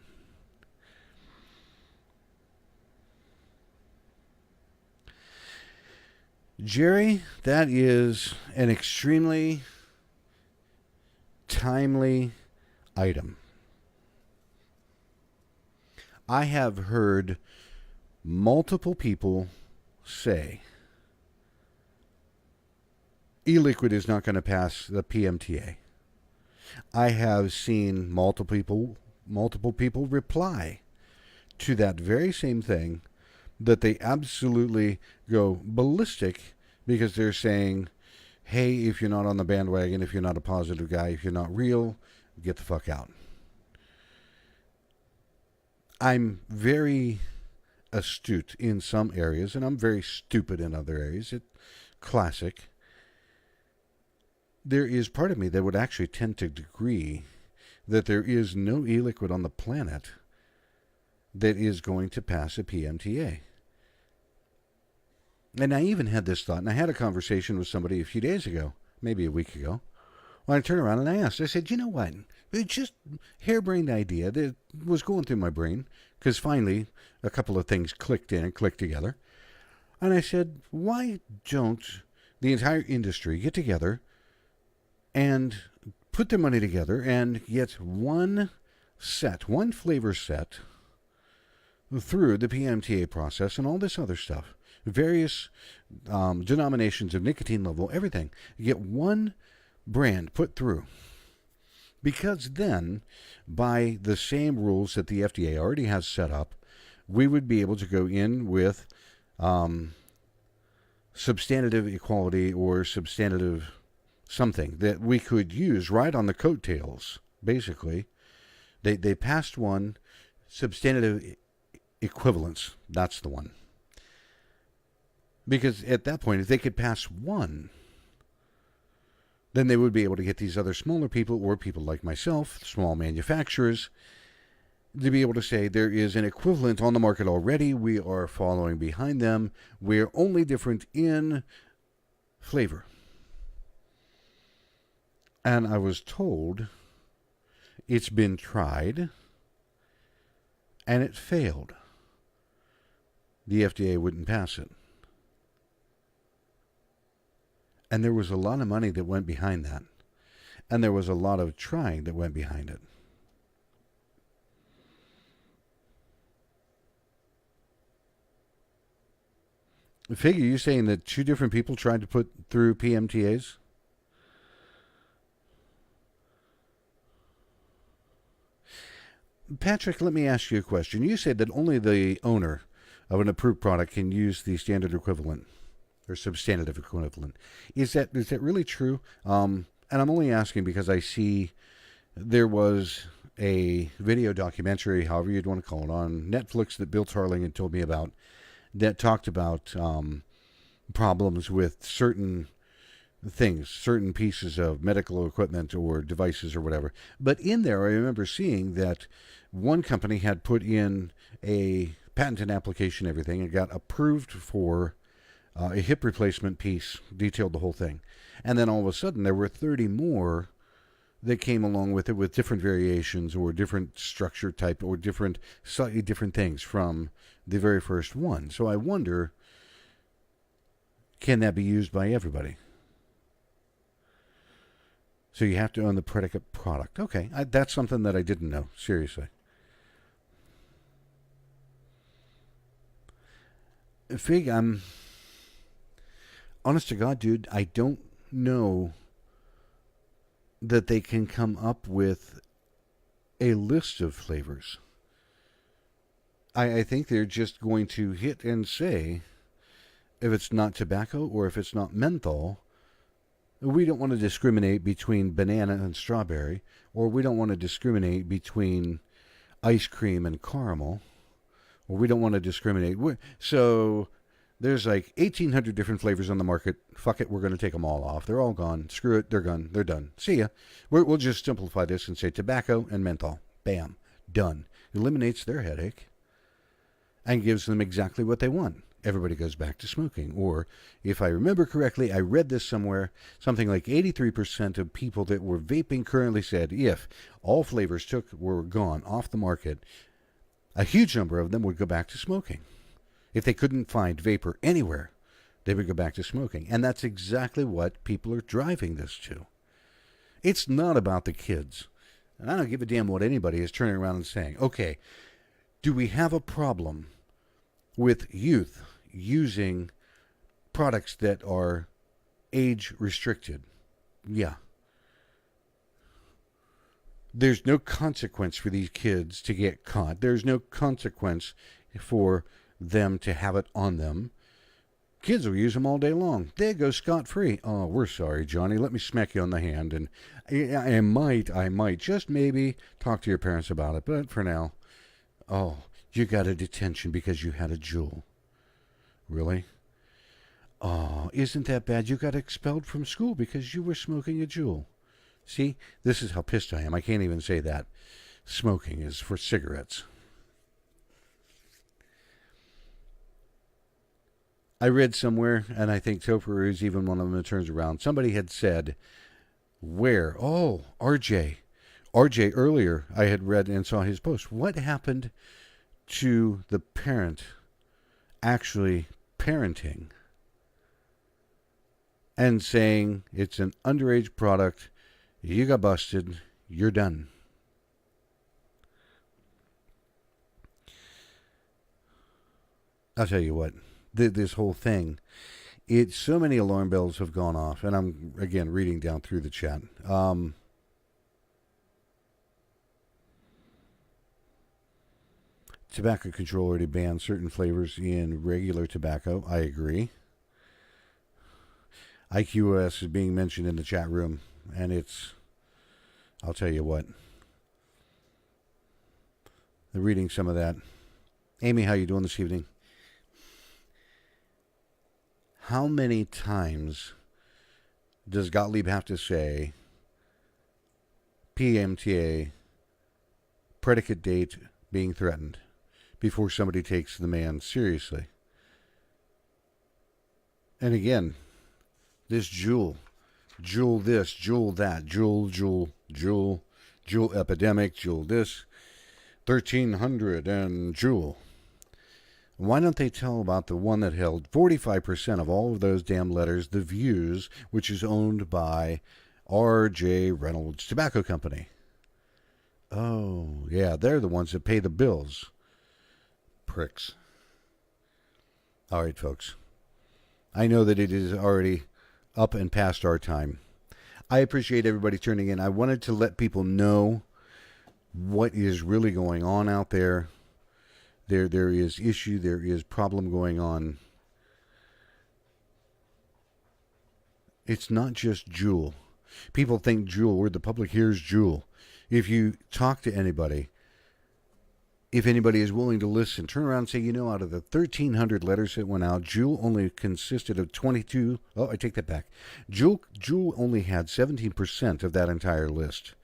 Jerry, that is an extremely timely item. I have heard multiple people say e-liquid is not going to pass the PMTA. I have seen multiple people reply to that very same thing, that they absolutely go ballistic because they're saying, hey, if you're not on the bandwagon, if you're not a positive guy, if you're not real, get the fuck out. I'm very astute in some areas, and I'm very stupid in other areas. It's classic. There is part of me that would actually tend to agree that there is no e-liquid on the planet that is going to pass a PMTA. And I even had this thought, and I had a conversation with somebody a few days ago, maybe a week ago, when I turned around and I asked, I said, you know what? It's just harebrained idea that was going through my brain, because finally a couple of things clicked in and clicked together. And I said, why don't the entire industry get together and put their money together and get one flavor set through the PMTA process and all this other stuff, various denominations of nicotine level, everything. You get one brand put through. Because then, by the same rules that the FDA already has set up, we would be able to go in with substantive equality or substantive something that we could use right on the coattails, basically. They passed one, substantive equivalence, that's the one. Because at that point, if they could pass one, then they would be able to get these other smaller people, or people like myself, small manufacturers, to be able to say there is an equivalent on the market already. We are following behind them. We're only different in flavor. And I was told it's been tried and it failed. The FDA wouldn't pass it. And there was a lot of money that went behind that. And there was a lot of trying that went behind it. Figure, you saying that two different people tried to put through PMTAs? Patrick, let me ask you a question. You said that only the owner of an approved product can use the standard equivalent or substantive equivalent. Is that really true? And I'm only asking because I see there was a video documentary, however you'd want to call it, on Netflix that Bill Tarling had told me about, that talked about problems with certain things, certain pieces of medical equipment or devices or whatever. But in there, I remember seeing that one company had put in a patent application, everything, and got approved for a hip replacement piece, detailed the whole thing. And then all of a sudden, there were 30 more that came along with it with different variations or different structure type or slightly different things from the very first one. So I wonder, can that be used by everybody? So you have to own the predicate product. Okay, that's something that I didn't know, seriously. Fig, I'm honest to God, dude, I don't know that they can come up with a list of flavors. I think they're just going to hit and say, if it's not tobacco or if it's not menthol, we don't want to discriminate between banana and strawberry, or we don't want to discriminate between ice cream and caramel, or we don't want to discriminate. So there's like 1,800 different flavors on the market. Fuck it, we're going to take them all off. They're all gone. Screw it, they're gone. They're done. See ya. We'll just simplify this and say tobacco and menthol. Bam. Done. Eliminates their headache and gives them exactly what they want. Everybody goes back to smoking. Or, if I remember correctly, I read this somewhere, something like 83% of people that were vaping currently said if all flavors were gone off the market, a huge number of them would go back to smoking. If they couldn't find vapor anywhere, they would go back to smoking. And that's exactly what people are driving this to. It's not about the kids. And I don't give a damn what anybody is turning around and saying. Okay, do we have a problem with youth using products that are age restricted? Yeah. There's no consequence for these kids to get caught. There's no consequence for them to have it on them. Kids will use them all day long. They go scot-free. Oh, we're sorry, Johnny. Let me smack you on the hand. And I might just maybe talk to your parents about it. But for now, oh, you got a detention because you had a Juul. Really? Oh, isn't that bad? You got expelled from school because you were smoking a Juul. See, this is how pissed I am. I can't even say that. Smoking is for cigarettes. I read somewhere, and I think Topher is even one of them that turns around. Somebody had said, where? Oh, RJ. RJ earlier, I had read and saw his post. What happened to the parent actually parenting and saying it's an underage product, you got busted, you're done? I'll tell you what, this whole thing, so many alarm bells have gone off, and I'm, again, reading down through the chat. Tobacco control already banned certain flavors in regular tobacco. I agree. IQOS is being mentioned in the chat room, and I'll tell you what. They're reading some of that. Amy, how you doing this evening? How many times does Gottlieb have to say PMTA, predicate date being threatened, before somebody takes the man seriously? And again, this Juul this, Juul that, Juul epidemic, Juul this, 1300 and Juul. Why don't they tell about the one that held 45% of all of those damn letters, The Views, which is owned by R.J. Reynolds Tobacco Company? Oh, yeah, they're the ones that pay the bills. Pricks. All right, folks. I know that it is already up and past our time. I appreciate everybody tuning in. I wanted to let people know what is really going on out there. There is issue, there is problem going on. It's not just Juul. People think Juul, where the public hears Juul. If you talk to anybody, if anybody is willing to listen, turn around and say, out of the 1,300 letters that went out, Juul only consisted of 22. Oh, I take that back. Juul only had 17% of that entire list.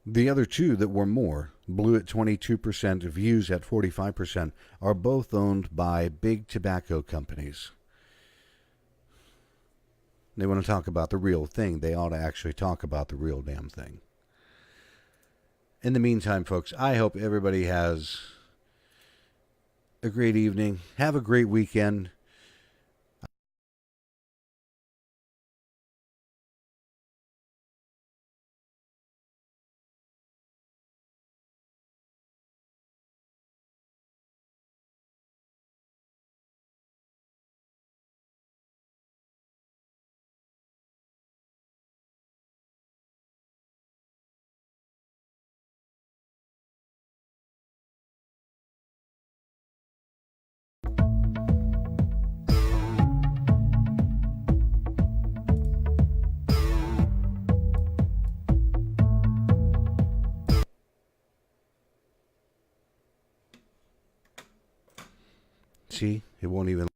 The other two that were more, Blue at 22%, Views at 45%, are both owned by big tobacco companies. They want to talk about the real thing. They ought to actually talk about the real damn thing. In the meantime, folks, I hope everybody has a great evening. Have a great weekend. See, it won't even